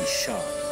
की शान।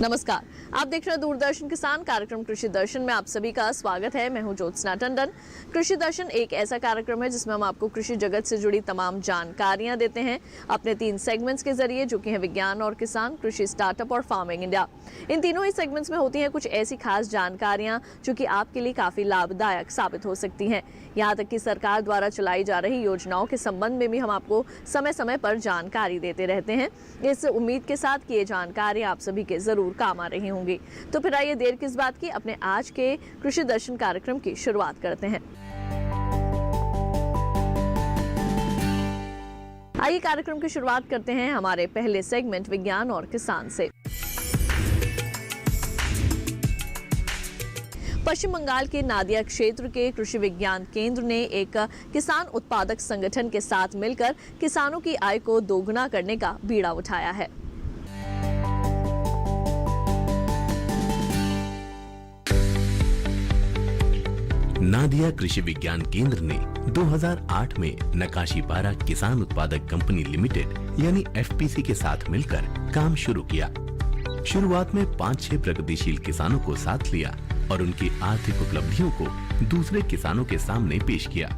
नमस्कार, आप देख रहे हैं दूरदर्शन किसान कार्यक्रम कृषि दर्शन में आप सभी का स्वागत है। मैं हूं ज्योत्सना टंडन। कृषि दर्शन एक ऐसा कार्यक्रम है जिसमें हम आपको कृषि जगत से जुड़ी तमाम जानकारियां देते हैं अपने 3 सेगमेंट्स के जरिए, जो कि हैं विज्ञान और किसान, कृषि स्टार्टअप और फार्मिंग इंडिया। इन तीनों ही सेगमेंट्स में होती हैं कुछ ऐसी खास जानकारियां जो कि आपके लिए काफी लाभदायक साबित हो सकती हैं। यहाँ तक कि सरकार द्वारा चलाई जा रही योजनाओं के संबंध में भी हम आपको समय समय पर जानकारी देते रहते हैं। इस उम्मीद के साथ कि ये जानकारी आप सभी के जरूर काम आ रही होंगी। तो फिर आइए देर किस बात की, अपने आज के कृषि दर्शन कार्यक्रम की शुरुआत करते हैं। आइए कार्यक्रम की शुरुआत करते हैं हमारे पहले सेगमेंट विज्ञान और किसान से। पश्चिम बंगाल के नादिया क्षेत्र के कृषि विज्ञान केंद्र ने एक किसान उत्पादक संगठन के साथ मिलकर किसानों की आय को दोगुना करने का बीड़ा उठाया है। नादिया कृषि विज्ञान केंद्र ने 2008 में नकाशीपारा किसान उत्पादक कंपनी लिमिटेड यानी एफपीसी के साथ मिलकर काम शुरू किया। शुरुआत में 5-6 प्रगतिशील किसानों को साथ लिया और उनकी आर्थिक उपलब्धियों को दूसरे किसानों के सामने पेश किया,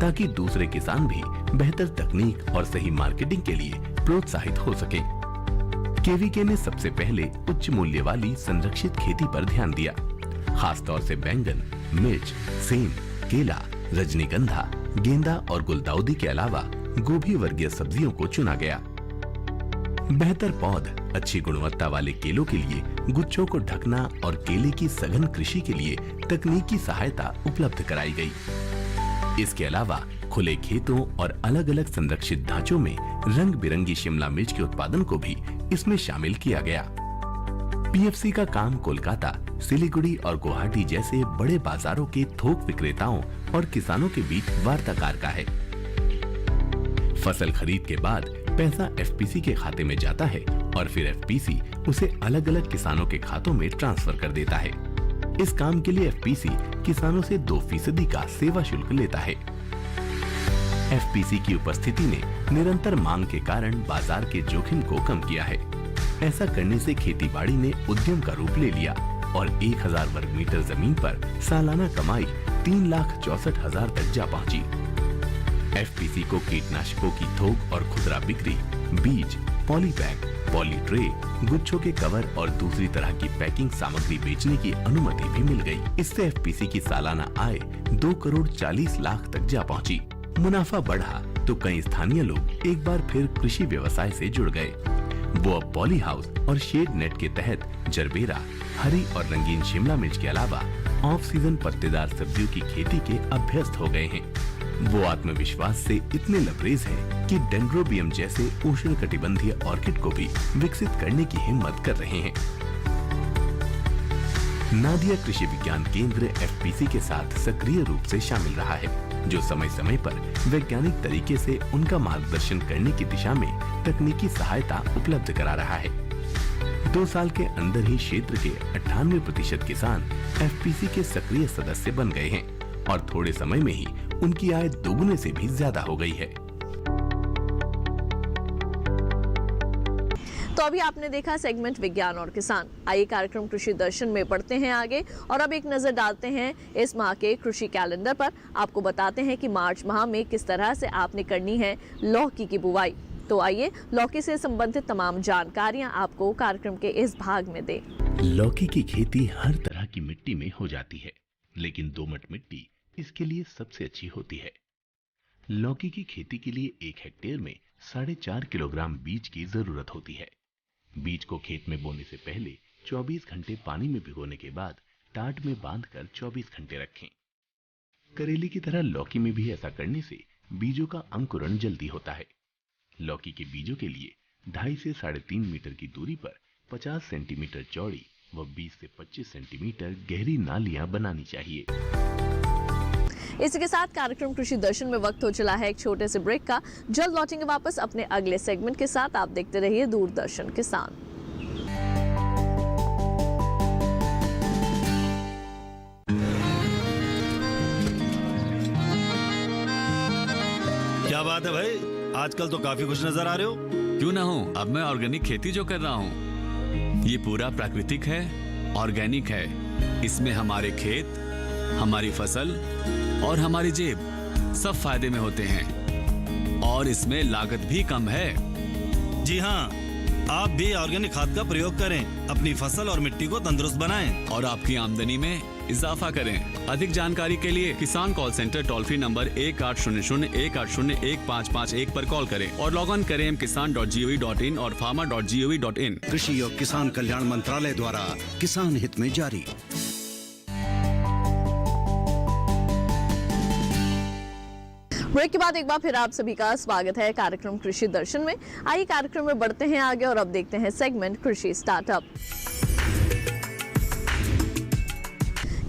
ताकि दूसरे किसान भी बेहतर तकनीक और सही मार्केटिंग के लिए प्रोत्साहित हो सके। केवीके ने सबसे पहले उच्च मूल्य वाली संरक्षित खेती पर ध्यान दिया। खासतौर से बैंगन, मिर्च, सेम, केला, रजनीगंधा, गेंदा और गुलदाउदी के अलावा गोभी वर्गीय सब्जियों को चुना गया। बेहतर पौध, अच्छी गुणवत्ता वाले केलों के लिए गुच्छों को ढकना और केले की सघन कृषि के लिए तकनीकी सहायता उपलब्ध कराई गई। इसके अलावा खुले खेतों और अलग अलग संरक्षित ढांचों में रंग बिरंगी शिमला मिर्च के उत्पादन को भी इसमें शामिल किया गया। पीएफसी का काम कोलकाता, सिलीगुड़ी और गुवाहाटी जैसे बड़े बाजारों के थोक विक्रेताओं और किसानों के बीच वार्ताकार का है। फसल खरीद के बाद पैसा एफपीसी के खाते में जाता है और फिर एफपीसी उसे अलग अलग किसानों के खातों में ट्रांसफर कर देता है। इस काम के लिए एफपीसी किसानों से 2% का सेवा शुल्क लेता है। एफपीसी की उपस्थिति ने निरंतर मांग के कारण बाजार के जोखिम को कम किया है। ऐसा करने से खेतीबाड़ी ने उद्यम का रूप ले लिया और 1000 वर्ग मीटर जमीन पर सालाना कमाई 3,64,000 तक जा पहुंची। एफपीसी को कीटनाशकों की थोक और खुदरा बिक्री, बीज, पॉलीबैग, पॉलीट्रे, गुच्छों के कवर और दूसरी तरह की पैकिंग सामग्री बेचने की अनुमति भी मिल गई। इससे एफपीसी की सालाना आय 2 करोड़ 40 लाख तक जा पहुंची। मुनाफा बढ़ा तो कई स्थानीय लोग एक बार फिर कृषि व्यवसाय से जुड़ गए। वो अब पॉली हाउस और शेड नेट के तहत जरबेरा, हरी और रंगीन शिमला मिर्च के अलावा ऑफ सीजन पत्तेदार सब्जियों की खेती के अभ्यस्त हो गए हैं। वो आत्मविश्वास से इतने लबरेज हैं कि डेंड्रोबियम जैसे उष्णकटिबंधीय ऑर्किड को भी विकसित करने की हिम्मत कर रहे हैं। नादिया कृषि विज्ञान केंद्र एफपीसी के साथ सक्रिय रूप से शामिल रहा है, जो समय समय पर वैज्ञानिक तरीके से उनका मार्गदर्शन करने की दिशा में तकनीकी सहायता उपलब्ध करा रहा है। 2 साल के अंदर ही क्षेत्र के 98% किसान एफपीसी के सक्रिय सदस्य बन गए हैं और थोड़े समय में ही उनकी आय दोगुने से भी ज्यादा हो गई है। तो अभी आपने देखा सेगमेंट विज्ञान और किसान। आइए कार्यक्रम कृषि दर्शन में बढ़ते हैं आगे और अब एक नजर डालते हैं इस माह के कृषि कैलेंडर पर। आपको बताते हैं कि मार्च माह में किस तरह से आपने करनी है लौकी की बुवाई। तो आइए लौकी से संबंधित तमाम जानकारियां आपको कार्यक्रम के इस भाग में दें। लौकी की खेती हर तरह की मिट्टी में हो जाती है, लेकिन दोमट मिट्टी इसके लिए सबसे अच्छी होती है। लौकी की खेती के लिए 1 हेक्टेयर में 4.5 किलोग्राम बीज की जरूरत होती है। बीज को खेत में बोने से पहले 24 घंटे पानी में भिगोने के बाद टाट में बांधकर 24 घंटे रखें। करेले की तरह लौकी में भी ऐसा करने से बीजों का अंकुरण जल्दी होता है। लौकी के बीजों के लिए 2.5 से 3.5 मीटर की दूरी पर 50 सेंटीमीटर चौड़ी व 20 से 25 सेंटीमीटर गहरी नालियां बनानी चाहिए। इसी के साथ कार्यक्रम कृषि दर्शन में वक्त हो चला है एक छोटे से ब्रेक का। जल्द लौटेंगे वापस अपने अगले सेगमेंट के साथ। आप देखते रहिए दूरदर्शन किसान। क्या बात है भाई, आजकल तो काफी खुश नजर आ रहे हो। क्यों ना हो, अब मैं ऑर्गेनिक खेती जो कर रहा हूँ ये पूरा प्राकृतिक है, ऑर्गेनिक है। इसमें हमारे खेत, हमारी फसल और हमारी जेब सब फायदे में होते हैं और इसमें लागत भी कम है। जी हाँ, आप भी ऑर्गेनिक खाद का प्रयोग करें, अपनी फसल और मिट्टी को तंदुरुस्त बनाएं और आपकी आमदनी में इजाफा करें। अधिक जानकारी के लिए किसान call centre toll free number 1800-180-1551 पर कॉल करें और लॉग ऑन करें kisan.gov.in और farmer.gov.in। कृषि और किसान कल्याण मंत्रालय द्वारा किसान हित में जारी। ब्रेक के बाद एक बार फिर आप सभी का स्वागत है कार्यक्रम कृषि दर्शन में। आइए कार्यक्रम में बढ़ते हैं आगे और अब देखते हैं सेगमेंट कृषि स्टार्टअप।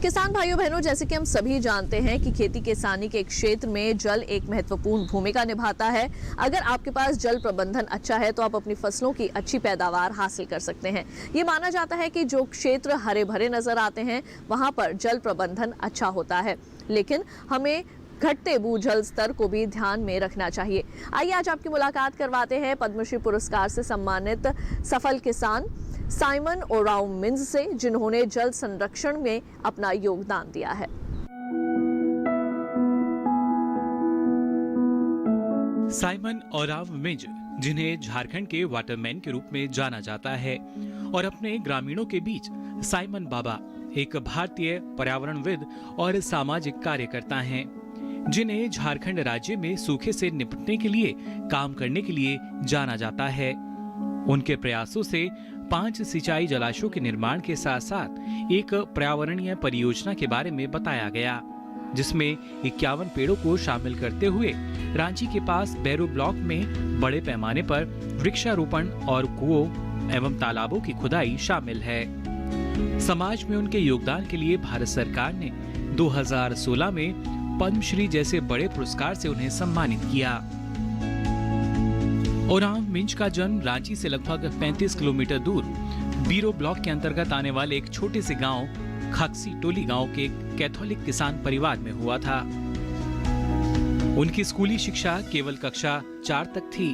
किसान भाइयों बहनों, जैसे कि हम सभी जानते हैं कि खेती किसानी के क्षेत्र में जल एक महत्वपूर्ण भूमिका निभाता है। अगर आपके पास जल प्रबंधन अच्छा है तो आप अपनी फसलों की अच्छी पैदावार हासिल कर सकते हैं। ये माना जाता है कि जो क्षेत्र हरे भरे नजर आते हैं वहां पर जल प्रबंधन अच्छा होता है, लेकिन हमें घटते भूजल स्तर को भी ध्यान में रखना चाहिए। आइए आज आपकी मुलाकात करवाते हैं पद्मश्री पुरस्कार से सम्मानित सफल किसान साइमन ओराव मिंज से, जिन्होंने जल संरक्षण में अपना योगदान दिया है। साइमन ओराव मिंज, जिन्हें झारखंड के वाटरमैन के रूप में जाना जाता है, और अपने ग्रामीणों के बीच साइमन बाबा एक भारतीय पर्यावरणविद और सामाजिक कार्यकर्ता हैं, जिन्हें झारखंड राज्य में सूखे से निपटने के लिए काम करने के लिए जाना जाता है। उनके प्रयासों से 5 सिंचाई जलाशयों के निर्माण के साथ साथ एक पर्यावरणीय परियोजना के बारे में बताया गया, जिसमें 51 पेड़ों को शामिल करते हुए रांची के पास बैरू ब्लॉक में बड़े पैमाने पर वृक्षारोपण और कुओं एवं तालाबों की खुदाई शामिल है। समाज में उनके योगदान के लिए भारत सरकार ने 2016 में पद्मश्री जैसे बड़े पुरस्कार से उन्हें सम्मानित किया। ओराव मिंज का जन्म रांची से लगभग 35 किलोमीटर दूर बीरो ब्लॉक के अंतर्गत आने वाले एक छोटे से गांव खाकसी टोली गांव के कैथोलिक किसान परिवार में हुआ था। उनकी स्कूली शिक्षा केवल कक्षा 4 तक थी।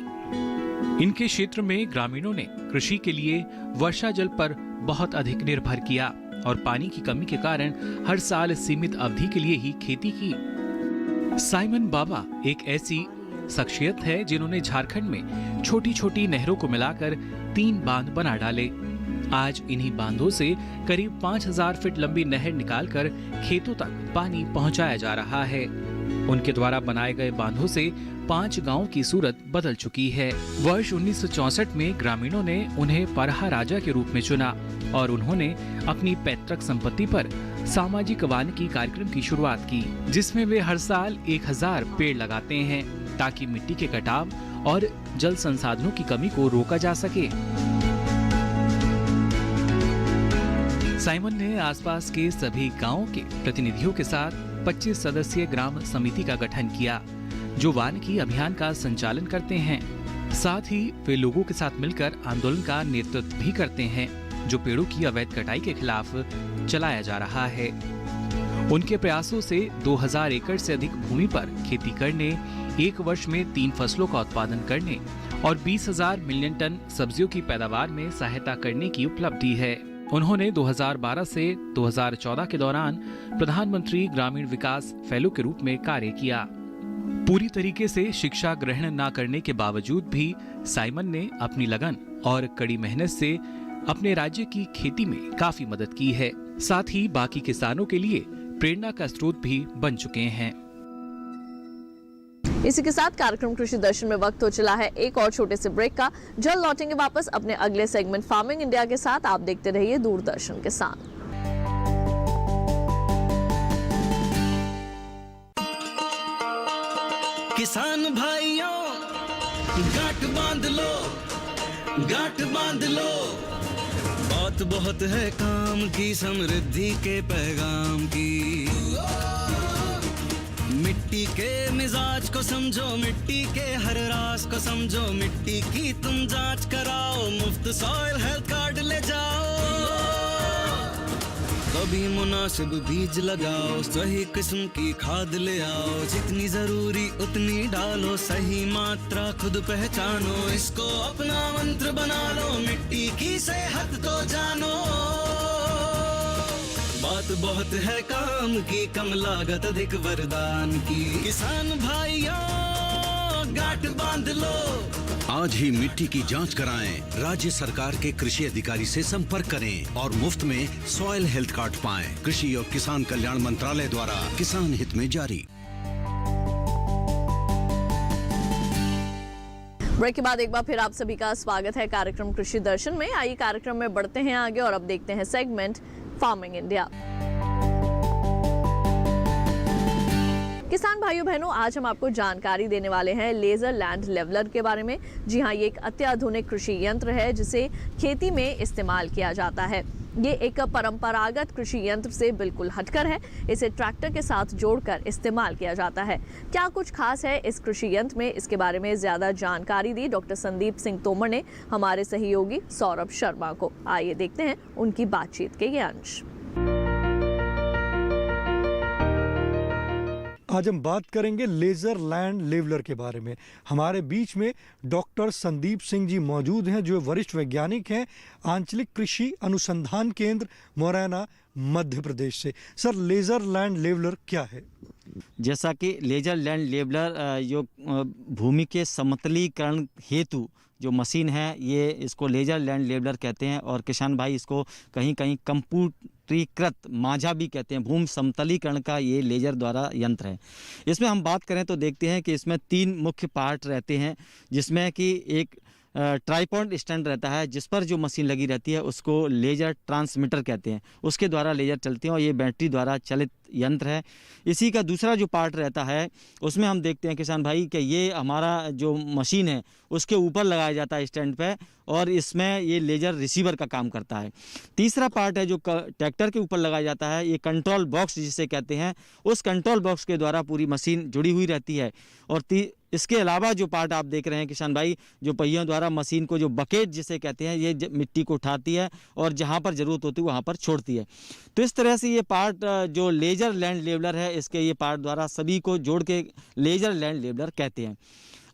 इनके क्षेत्र में ग्रामीणों ने कृषि के लिए वर्षा जल पर बहुत अधिक निर्भर किया और पानी की कमी के कारण हर साल सीमित अवधि के लिए ही खेती की। साइमन बाबा एक ऐसी शख्सियत है जिन्होंने झारखंड में छोटी छोटी नहरों को मिलाकर 3 बांध बना डाले। आज इन्हीं बांधों से करीब 5000 फीट लंबी नहर निकालकर खेतों तक पानी पहुंचाया जा रहा है। उनके द्वारा बनाए गए बांधों से 5 गांवों की सूरत बदल चुकी है। वर्ष 1964 में ग्रामीणों ने उन्हें परहा राजा के रूप में चुना और उन्होंने अपनी पैतृक संपत्ति पर सामाजिक वानिकी कार्यक्रम की शुरुआत की, जिसमें वे हर साल 1000 पेड़ लगाते हैं ताकि मिट्टी के कटाव और जल संसाधनों की कमी को रोका जा सके। साइमन ने आसपास के सभी गांवों के प्रतिनिधियों के साथ 25 सदस्यीय ग्राम समिति का गठन किया, जो वानिकी अभियान का संचालन करते हैं। साथ ही वे लोगों के साथ मिलकर आंदोलन का नेतृत्व भी करते हैं, जो पेड़ों की अवैध कटाई के खिलाफ चलाया जा रहा है। उनके प्रयासों से 2000 एकड़ से अधिक भूमि पर खेती करने, एक वर्ष में 3 फसलों का उत्पादन करने और 20,000 मिलियन टन सब्जियों की पैदावार में सहायता करने की उपलब्धि है। उन्होंने 2012 से 2014 के दौरान प्रधानमंत्री ग्रामीण विकास फेलो के रूप में कार्य किया। पूरी तरीके से शिक्षा ग्रहण न करने के बावजूद भी साइमन ने अपनी लगन और कड़ी मेहनत से अपने राज्य की खेती में काफी मदद की है। साथ ही बाकी किसानों के लिए प्रेरणा का स्रोत भी बन चुके हैं। इसी के साथ कार्यक्रम कृषि दर्शन में वक्त हो चला है एक और छोटे से ब्रेक का। जल्द लौटेंगे वापस अपने अगले सेगमेंट फार्मिंग इंडिया के साथ। आप देखते रहिए दूरदर्शन किसान। किसान भाइयों गांठ बांध लो, गांठ बांध लो, बात बहुत है काम की, समृद्धि के पैगाम की। मिट्टी के मिजाज को समझो, मिट्टी के हर राज को समझो, मिट्टी की तुम जांच कराओ, मुफ्त सॉइल हेल्थ कार्ड ले जाओ। कभी मुनासिब बीज लगाओ, सही किस्म की खाद ले आओ, जितनी जरूरी उतनी डालो, सही मात्रा खुद पहचानो, इसको अपना मंत्र बना लो, मिट्टी की सेहत तो जानो। बात बहुत है काम की, कम लागत अधिक वरदान की। किसान भाइयों गांठ बांध लो, आज ही मिट्टी की जांच कराएं, राज्य सरकार के कृषि अधिकारी से संपर्क करें और मुफ्त में सॉइल हेल्थ कार्ड पाएं। कृषि और किसान कल्याण मंत्रालय द्वारा किसान हित में जारी। ब्रेक के बाद एक बार फिर आप सभी का स्वागत है कार्यक्रम कृषि दर्शन में। आइए कार्यक्रम में बढ़ते हैं आगे और अब देखते हैं सेगमेंट फार्मिंग इंडिया। किसान भाइयों बहनों, आज हम आपको जानकारी देने वाले हैं लेजर लैंड लेवलर के बारे में। जी हाँ, ये एक अत्याधुनिक कृषि यंत्र है जिसे खेती में इस्तेमाल किया जाता है। ये एक परंपरागत कृषि यंत्र से बिल्कुल हटकर है। इसे ट्रैक्टर के साथ जोड़कर इस्तेमाल किया जाता है। क्या कुछ खास है इस कृषि यंत्र में, इसके बारे में ज्यादा जानकारी दी डॉक्टर संदीप सिंह तोमर ने हमारे सहयोगी सौरभ शर्मा को। आइए देखते हैं उनकी बातचीत के ये अंश। आज हम बात करेंगे लेजर लैंड लेवलर के बारे में। हमारे बीच में डॉक्टर संदीप सिंह जी मौजूद हैं, जो वरिष्ठ वैज्ञानिक हैं आंचलिक कृषि अनुसंधान केंद्र मुरैना मध्य प्रदेश से। सर, लेजर लैंड लेवलर क्या है? जैसा कि लेजर लैंड लेवलर जो भूमि के समतलीकरण हेतु जो मशीन है, ये इसको लेजर लैंड लेवलर कहते हैं और किसान भाई इसको कहीं कहीं कंप्यूटरीकृत माझा भी कहते हैं। भूमि समतलीकरण का ये लेजर द्वारा यंत्र है। इसमें हम बात करें तो देखते हैं कि इसमें 3 मुख्य पार्ट रहते हैं, जिसमें कि एक ट्राइपॉड स्टैंड रहता है, जिस पर जो मशीन लगी रहती है उसको लेजर ट्रांसमीटर कहते हैं। उसके द्वारा लेजर चलते हैं और ये बैटरी द्वारा चलित यंत्र है। इसी का दूसरा जो पार्ट रहता है उसमें हम देखते हैं किसान भाई कि ये हमारा जो मशीन है उसके ऊपर लगाया जाता है स्टैंड पे, और इसमें ये लेजर रिसीवर का काम करता है। तीसरा पार्ट है जो ट्रैक्टर के ऊपर लगाया जाता है, ये कंट्रोल बॉक्स जिसे कहते हैं। उस कंट्रोल बॉक्स के द्वारा पूरी मशीन जुड़ी हुई रहती है। और इसके अलावा जो पार्ट आप देख रहे हैं किसान भाई, जो पहियों द्वारा मशीन को जो बकेट जिसे कहते हैं, ये मिट्टी को उठाती है और जहाँ पर ज़रूरत होती है वहाँ पर छोड़ती है। तो इस तरह से ये पार्ट जो लेजर लैंड लेवलर है, इसके ये पार्ट द्वारा सभी को जोड़ के लेजर लैंड लेवलर कहते हैं।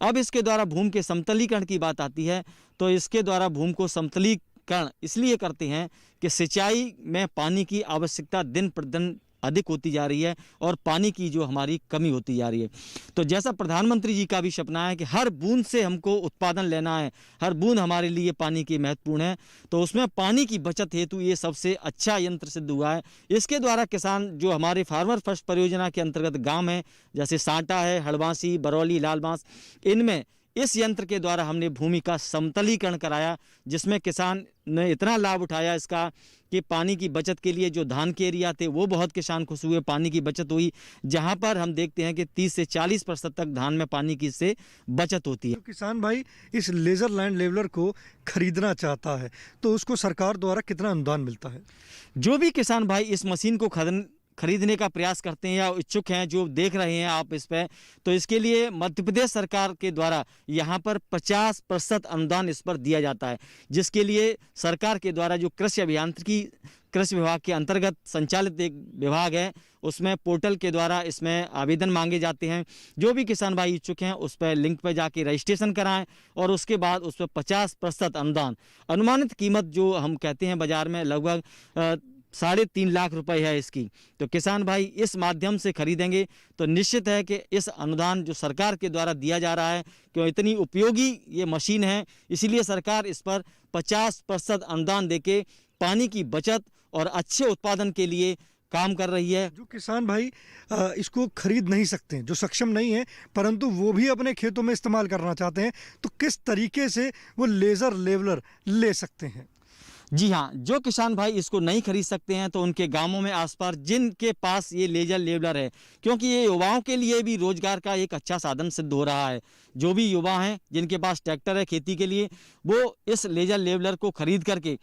अब इसके द्वारा भूमि के समतलीकरण की बात आती है, तो इसके द्वारा भूमि को समतलीकरण इसलिए करते हैं कि सिंचाई में पानी की आवश्यकता दिन प्रतिदिन अधिक होती जा रही है और पानी की जो हमारी कमी होती जा रही है। तो जैसा प्रधानमंत्री जी का भी सपना है कि हर बूंद से हमको उत्पादन लेना है, हर बूंद हमारे लिए पानी की महत्वपूर्ण है, तो उसमें पानी की बचत हेतु ये सबसे अच्छा यंत्र सिद्ध हुआ है। इसके द्वारा किसान जो हमारे फार्मर फर्स्ट परियोजना के अंतर्गत गाँव हैं, जैसे सांटा है, हड़बासी, बरौली, लालबांस, इनमें इस यंत्र के द्वारा हमने भूमि का समतलीकरण कराया, जिसमें किसान ने इतना लाभ उठाया इसका कि पानी की बचत के लिए जो धान के एरिया थे वो बहुत किसान खुश हुए, पानी की बचत हुई। जहां पर हम देखते हैं कि 30 से 40% तक धान में पानी की से बचत होती है। तो किसान भाई इस लेजर लैंड लेवलर को खरीदना चाहता है तो उसको सरकार द्वारा कितना अनुदान मिलता है? जो भी किसान भाई इस मशीन को खरीदने का प्रयास करते हैं या इच्छुक हैं, जो देख रहे हैं आप इस पे, तो इसके लिए मध्य प्रदेश सरकार के द्वारा यहाँ पर 50% अनुदान इस पर दिया जाता है, जिसके लिए सरकार के द्वारा जो कृषि अभियांत्रिकी कृषि विभाग के अंतर्गत संचालित एक विभाग है, उसमें पोर्टल के द्वारा इसमें आवेदन मांगे जाते हैं। जो भी किसान भाई इच्छुक हैं उस पर लिंक पर जाके रजिस्ट्रेशन कराएं और उसके बाद उस पर 50% अनुदान, अनुमानित कीमत जो हम कहते हैं बाजार में लगभग 3.5 लाख रुपए है इसकी। तो किसान भाई इस माध्यम से खरीदेंगे तो निश्चित है कि इस अनुदान जो सरकार के द्वारा दिया जा रहा है, क्यों इतनी उपयोगी ये मशीन है, इसीलिए सरकार इस पर 50% अनुदान देके पानी की बचत और अच्छे उत्पादन के लिए काम कर रही है। जो किसान भाई इसको खरीद नहीं सकते हैं, जो सक्षम नहीं है, परंतु वो भी अपने खेतों में इस्तेमाल करना चाहते हैं, तो किस तरीके से वो लेज़र लेवलर ले सकते हैं? जी हाँ, जो किसान भाई इसको नहीं खरीद सकते हैं तो उनके गांवों में आसपास जिनके पास ये लेजर लेवलर है, क्योंकि ये युवाओं के लिए भी रोजगार का एक अच्छा साधन सिद्ध हो रहा है। जो भी युवा हैं जिनके पास ट्रैक्टर है खेती के लिए, वो इस लेजर लेवलर को खरीद करके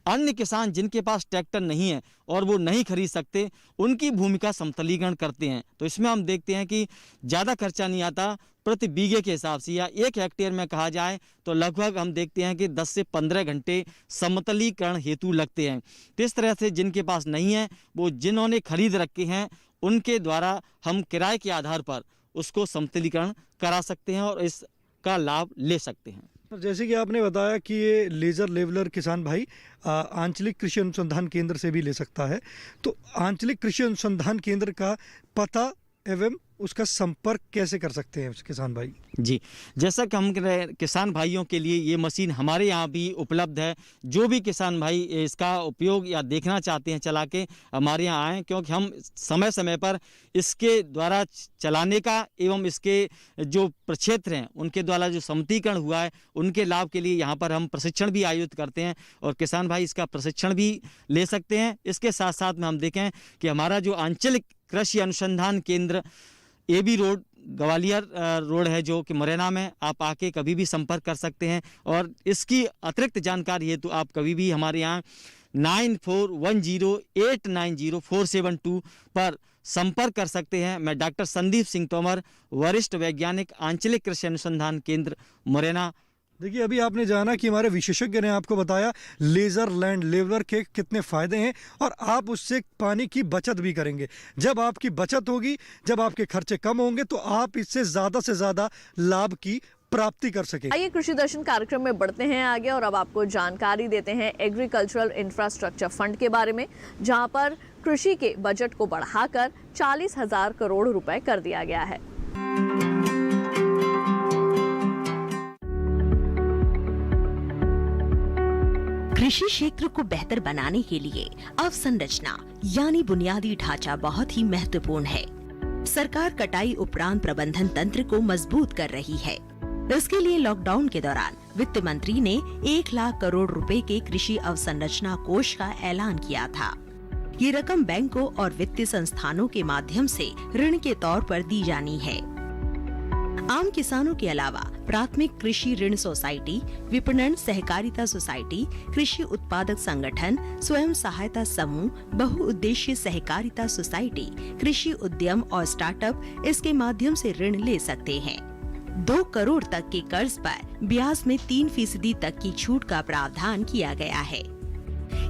अन्य किसान जिनके पास ट्रैक्टर नहीं है और वो नहीं खरीद सकते, उनकी भूमि का समतलीकरण करते हैं। तो इसमें हम देखते हैं कि ज़्यादा खर्चा नहीं आता, प्रति बीघे के हिसाब से या 1 हेक्टेयर में कहा जाए तो लगभग हम देखते हैं कि 10 से 15 घंटे समतलीकरण हेतु लगते हैं। तो इस तरह से जिनके पास नहीं है, वो जिन्होंने खरीद रखे हैं, उनके द्वारा हम किराए के आधार पर उसको समतलीकरण करा सकते हैं और इसका लाभ ले सकते हैं। जैसे कि आपने बताया कि ये लेज़र लेवलर किसान भाई आंचलिक कृषि अनुसंधान केंद्र से भी ले सकता है, तो आंचलिक कृषि अनुसंधान केंद्र का पता एवं उसका संपर्क कैसे कर सकते हैं किसान भाई? जी, जैसा कि हम किसान भाइयों के लिए ये मशीन हमारे यहाँ भी उपलब्ध है। जो भी किसान भाई इसका उपयोग या देखना चाहते हैं चला के हमारे यहाँ आएँ, क्योंकि हम समय समय पर इसके द्वारा चलाने का एवं इसके जो प्रक्षेत्र हैं उनके द्वारा जो समतीकरण हुआ है उनके लाभ के लिए यहाँ पर हम प्रशिक्षण भी आयोजित करते हैं और किसान भाई इसका प्रशिक्षण भी ले सकते हैं। इसके साथ साथ में हम देखें कि हमारा जो आंचलिक कृषि अनुसंधान केंद्र AB रोड ग्वालियर रोड है, जो कि मुरैना में, आप आके कभी भी संपर्क कर सकते हैं। और इसकी अतिरिक्त जानकारी हेतु आप कभी भी हमारे यहाँ 9410890472 पर संपर्क कर सकते हैं। मैं डॉक्टर संदीप सिंह तोमर, वरिष्ठ वैज्ञानिक, आंचलिक कृषि अनुसंधान केंद्र मुरैना। देखिए, अभी आपने जाना कि हमारे विशेषज्ञ ने आपको बताया लेज़र लैंड लेवलर के कितने फ़ायदे हैं और आप उससे पानी की बचत भी करेंगे। जब आपकी बचत होगी, जब आपके खर्चे कम होंगे, तो आप इससे ज़्यादा से ज़्यादा लाभ की प्राप्ति कर सके। आइए कृषि दर्शन कार्यक्रम में बढ़ते हैं आगे और अब आपको जानकारी देते हैं एग्रीकल्चरल इंफ्रास्ट्रक्चर फंड के बारे में, जहां पर कृषि के बजट को बढ़ाकर 40,000 करोड़ रुपए कर दिया गया है। कृषि क्षेत्र को बेहतर बनाने के लिए अवसंरचना यानी बुनियादी ढांचा बहुत ही महत्वपूर्ण है। सरकार कटाई उपरांत प्रबंधन तंत्र को मजबूत कर रही है। इसके लिए लॉकडाउन के दौरान वित्त मंत्री ने 1 लाख करोड़ रुपए के कृषि अवसंरचना कोष का ऐलान किया था। ये रकम बैंकों और वित्तीय संस्थानों के माध्यम से ऋण के तौर पर दी जानी है। आम किसानों के अलावा प्राथमिक कृषि ऋण सोसाइटी, विपणन सहकारिता सोसाइटी, कृषि उत्पादक संगठन, स्वयं सहायता समूह, बहुउद्देशीय सहकारिता सोसाइटी, कृषि उद्यम और स्टार्टअप इसके माध्यम से ऋण ले सकते हैं। 2 करोड़ तक के कर्ज पर ब्याज में 3% तक की छूट का प्रावधान किया गया है।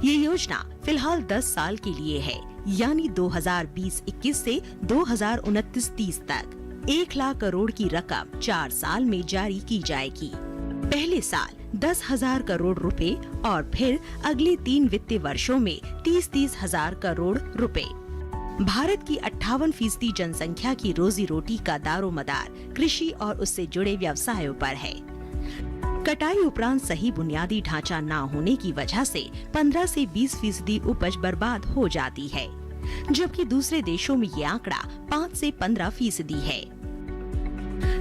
ये योजना फिलहाल 10 साल के लिए है, यानी 2020-21 से 2029-30 तक 1 लाख करोड़ की रकम 4 साल में जारी की जाएगी। पहले साल 10,000 करोड़ रुपए और फिर अगले 3 वित्तीय वर्षों में 30-30 हजार करोड़ रुपए। भारत की 58% जनसंख्या की रोजी रोटी का दारोमदार कृषि और उससे जुड़े व्यवसायों पर है। कटाई उपरांत सही बुनियादी ढांचा न होने की वजह से 15 से 20% उपज बर्बाद हो जाती है, जबकि दूसरे देशों में ये आंकड़ा 5 से 15% है।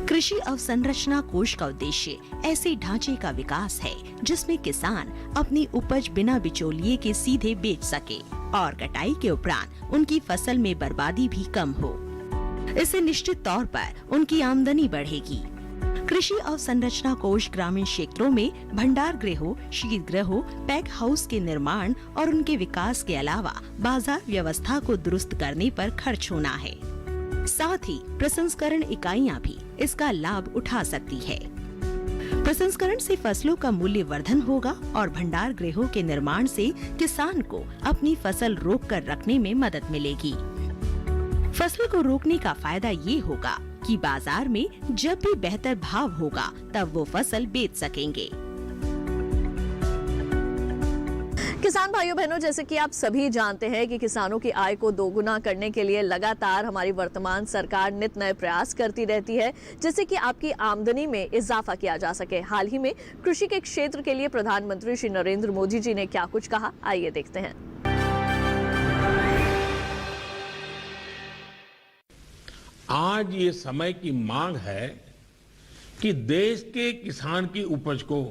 कृषि अवसंरचना कोष का उद्देश्य ऐसे ढांचे का विकास है जिसमें किसान अपनी उपज बिना बिचौलिए के सीधे बेच सके और कटाई के उपरांत उनकी फसल में बर्बादी भी कम हो। इससे निश्चित तौर पर उनकी आमदनी बढ़ेगी। कृषि अवसंरचना कोष ग्रामीण क्षेत्रों में भंडार गृहों, शीत गृहों, पैक हाउस के निर्माण और उनके विकास के अलावा बाजार व्यवस्था को दुरुस्त करने पर खर्च होना है। साथ ही प्रसंस्करण इकाइयां भी इसका लाभ उठा सकती है। प्रसंस्करण से फसलों का मूल्य वर्धन होगा और भंडार गृहों के निर्माण से किसान को अपनी फसल रोक कर रखने में मदद मिलेगी। फसल को रोकने का फायदा ये होगा कि बाजार में जब भी बेहतर भाव होगा तब वो फसल बेच सकेंगे। किसान भाइयों बहनों, जैसे कि आप सभी जानते हैं कि किसानों की आय को दोगुना करने के लिए लगातार हमारी वर्तमान सरकार नित नए प्रयास करती रहती है, जिससे कि आपकी आमदनी में इजाफा किया जा सके। हाल ही में कृषि के क्षेत्र के लिए प्रधानमंत्री श्री नरेंद्र मोदी जी ने क्या कुछ कहा, आइए देखते हैं। आज ये समय की मांग है कि देश के किसान की उपज को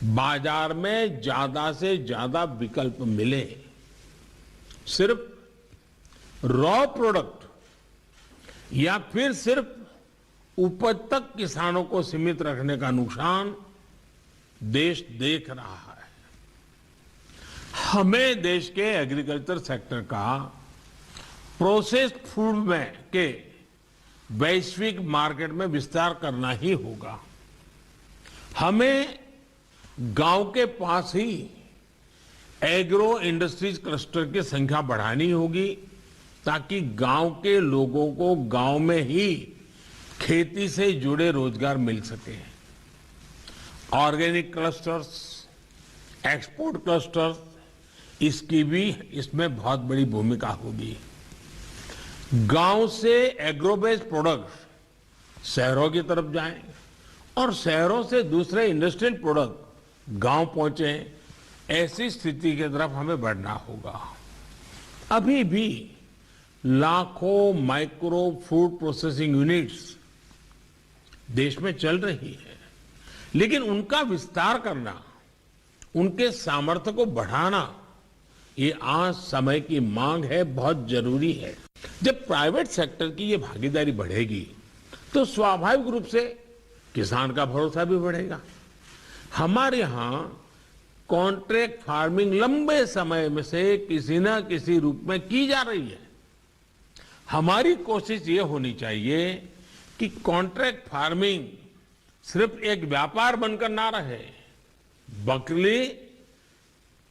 बाजार में ज्यादा से ज्यादा विकल्प मिले। सिर्फ रॉ प्रोडक्ट या फिर सिर्फ उपज तक किसानों को सीमित रखने का नुकसान देश देख रहा है। हमें देश के एग्रीकल्चर सेक्टर का प्रोसेस्ड फूड में के वैश्विक मार्केट में विस्तार करना ही होगा। हमें गांव के पास ही एग्रो इंडस्ट्रीज क्लस्टर की संख्या बढ़ानी होगी ताकि गांव के लोगों को गांव में ही खेती से जुड़े रोजगार मिल सके। ऑर्गेनिक क्लस्टर्स, एक्सपोर्ट क्लस्टर्स, इसकी भी इसमें बहुत बड़ी भूमिका होगी। गांव से एग्रो बेस्ड प्रोडक्ट शहरों की तरफ जाएं और शहरों से दूसरे इंडस्ट्रियल प्रोडक्ट गांव पहुंचे, ऐसी स्थिति की तरफ हमें बढ़ना होगा। अभी भी लाखों माइक्रो फूड प्रोसेसिंग यूनिट्स देश में चल रही है, लेकिन उनका विस्तार करना, उनके सामर्थ्य को बढ़ाना, ये आज समय की मांग है, बहुत जरूरी है। जब प्राइवेट सेक्टर की ये भागीदारी बढ़ेगी तो स्वाभाविक रूप से किसान का भरोसा भी बढ़ेगा। हमारे यहां कॉन्ट्रैक्ट फार्मिंग लंबे समय में से किसी न किसी रूप में की जा रही है। हमारी कोशिश ये होनी चाहिए कि कॉन्ट्रैक्ट फार्मिंग सिर्फ एक व्यापार बनकर ना रहे, बल्कि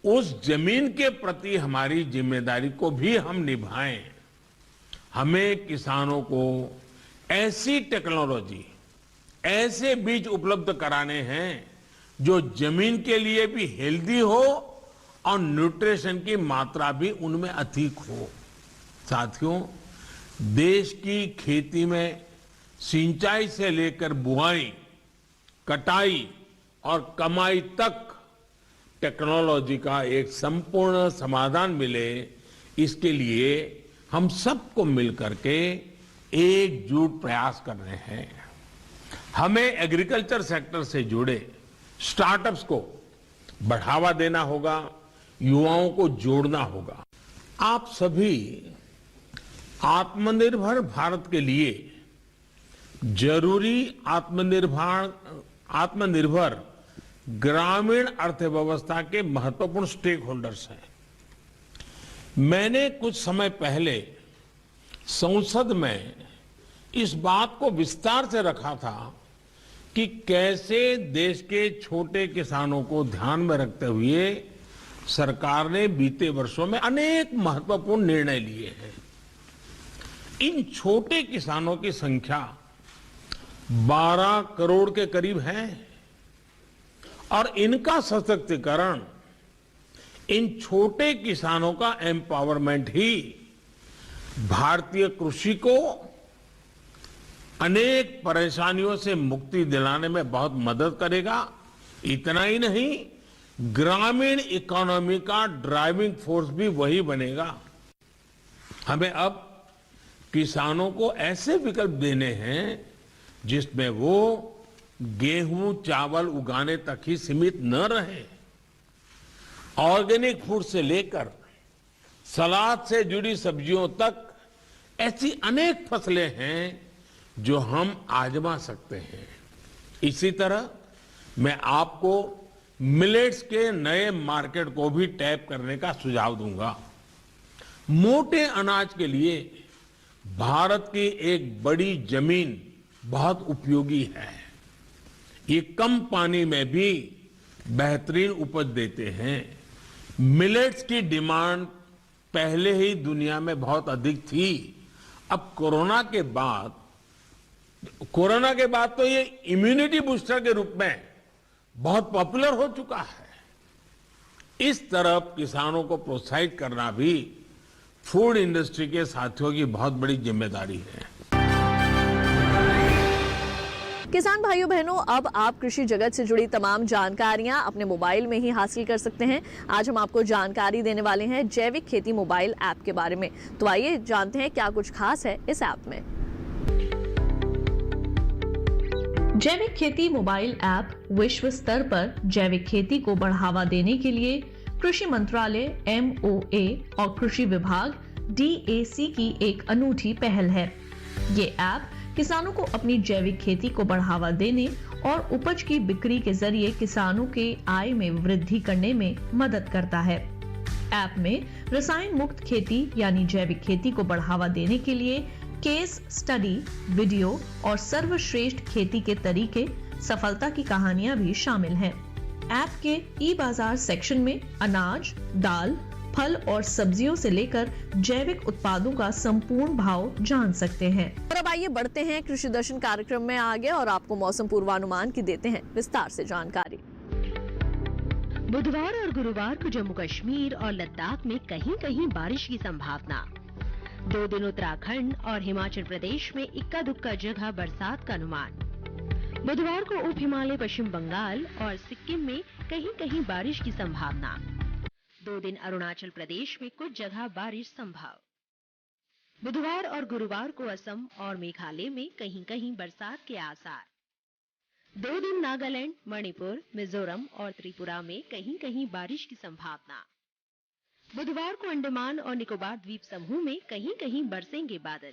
उस जमीन के प्रति हमारी जिम्मेदारी को भी हम निभाएं। हमें किसानों को ऐसी टेक्नोलॉजी, ऐसे बीज उपलब्ध कराने हैं जो जमीन के लिए भी हेल्दी हो और न्यूट्रिशन की मात्रा भी उनमें अधिक हो। साथियों, देश की खेती में सिंचाई से लेकर बुआई, कटाई और कमाई तक टेक्नोलॉजी का एक संपूर्ण समाधान मिले, इसके लिए हम सबको मिलकर के एकजुट प्रयास कर रहे हैं। हमें एग्रीकल्चर सेक्टर से जुड़े स्टार्टअप्स को बढ़ावा देना होगा, युवाओं को जोड़ना होगा। आप सभी आत्मनिर्भर भारत के लिए जरूरी आत्मनिर्भर ग्रामीण अर्थव्यवस्था के महत्वपूर्ण स्टेक होल्डर्स हैं। मैंने कुछ समय पहले संसद में इस बात को विस्तार से रखा था कि कैसे देश के छोटे किसानों को ध्यान में रखते हुए सरकार ने बीते वर्षों में अनेक महत्वपूर्ण निर्णय लिए हैं। इन छोटे किसानों की संख्या 12 करोड़ के करीब है और इनका सशक्तिकरण, इन छोटे किसानों का एम्पावरमेंट ही भारतीय कृषि को अनेक परेशानियों से मुक्ति दिलाने में बहुत मदद करेगा। इतना ही नहीं, ग्रामीण इकोनॉमी का ड्राइविंग फोर्स भी वही बनेगा। हमें अब किसानों को ऐसे विकल्प देने हैं जिसमें वो गेहूं चावल उगाने तक ही सीमित न रहे। ऑर्गेनिक फूड से लेकर सलाद से जुड़ी सब्जियों तक ऐसी अनेक फसलें हैं जो हम आजमा सकते हैं। इसी तरह मैं आपको मिलेट्स के नए मार्केट को भी टैप करने का सुझाव दूंगा। मोटे अनाज के लिए भारत की एक बड़ी जमीन बहुत उपयोगी है। ये कम पानी में भी बेहतरीन उपज देते हैं। मिलेट्स की डिमांड पहले ही दुनिया में बहुत अधिक थी। अब कोरोना के बाद तो ये इम्यूनिटी बूस्टर के रूप में बहुत पॉपुलर हो चुका है। इस तरफ किसानों को प्रोत्साहित करना भी फूड इंडस्ट्री के साथियों की बहुत बड़ी जिम्मेदारी है। किसान भाइयों बहनों, अब आप कृषि जगत से जुड़ी तमाम जानकारियां अपने मोबाइल में ही हासिल कर सकते हैं। आज हम आपको जानकारी देने वाले हैं जैविक खेती मोबाइल ऐप के बारे में। तो आइए जानते हैं क्या कुछ खास है इस ऐप में। जैविक खेती मोबाइल ऐप विश्व स्तर पर जैविक खेती को बढ़ावा देने के लिए कृषि मंत्रालय MoA और कृषि विभाग DAC की एक अनूठी पहल है। ये ऐप किसानों को अपनी जैविक खेती को बढ़ावा देने और उपज की बिक्री के जरिए किसानों के आय में वृद्धि करने में मदद करता है। ऐप में रसायन मुक्त खेती यानी जैविक खेती को बढ़ावा देने के लिए केस स्टडी, वीडियो और सर्वश्रेष्ठ खेती के तरीके, सफलता की कहानियां भी शामिल हैं। ऐप के ई-बाजार सेक्शन में अनाज, दाल, फल और सब्जियों से लेकर जैविक उत्पादों का संपूर्ण भाव जान सकते हैं। और अब आइए बढ़ते हैं कृषि दर्शन कार्यक्रम में आगे और आपको मौसम पूर्वानुमान की देते हैं विस्तार से जानकारी। बुधवार और गुरुवार को जम्मू कश्मीर और लद्दाख में कहीं कहीं बारिश की संभावना। 2 दिन उत्तराखंड और हिमाचल प्रदेश में इक्का दुक्का जगह बरसात का अनुमान। बुधवार को उप हिमालय पश्चिम बंगाल और सिक्किम में कहीं कहीं बारिश की संभावना। 2 दिन अरुणाचल प्रदेश में कुछ जगह बारिश संभव। बुधवार और गुरुवार को असम और मेघालय में कहीं कहीं बरसात के आसार। 2 दिन नागालैंड, मणिपुर, मिजोरम और त्रिपुरा में कहीं कहीं बारिश की संभावना। बुधवार को अंडमान और निकोबार द्वीप समूह में कहीं कहीं बरसेंगे बादल।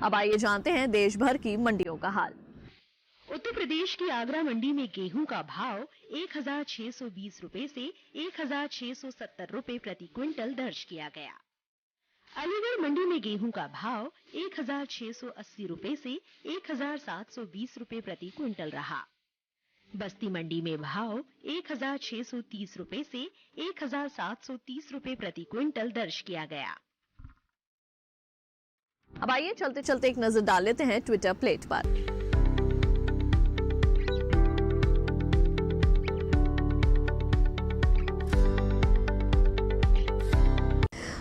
अब आइए जानते हैं देश भर की मंडियों का हाल। उत्तर प्रदेश की आगरा मंडी में गेहूं का भाव 1,620 रुपए से 1,670 रुपए प्रति क्विंटल दर्ज किया गया। अलीगढ़ मंडी में गेहूं का भाव 1,680 रुपए से 1,720 रुपए प्रति क्विंटल रहा। बस्ती मंडी में भाव 1,630 रुपए से 1,730 रुपए प्रति क्विंटल दर्ज किया गया। अब आइए चलते चलते एक नजर डाल लेते हैं ट्विटर प्लेट पर।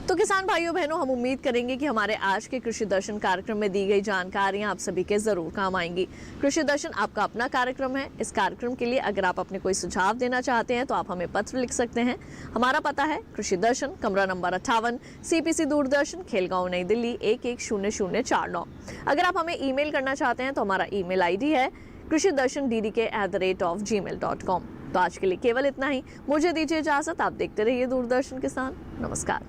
तो किसान भाइयों बहनों, हम उम्मीद करेंगे कि हमारे आज के कृषि दर्शन कार्यक्रम में दी गई जानकारियां आप सभी के जरूर काम आएंगी। कृषि दर्शन आपका अपना कार्यक्रम है। इस कार्यक्रम के लिए अगर आप अपने कोई सुझाव देना चाहते हैं तो आप हमें पत्र लिख सकते हैं। हमारा पता है कृषि दर्शन, कमरा नंबर 58, CPC दूरदर्शन, खेलगांव, नई दिल्ली 110049। अगर आप हमें ईमेल करना चाहते हैं तो हमारा ईमेल ID है krishidarshandddk@gmail.com। तो आज के लिए केवल इतना ही। मुझे दीजिए इजाजत। आप देखते रहिए दूरदर्शन किसान। नमस्कार।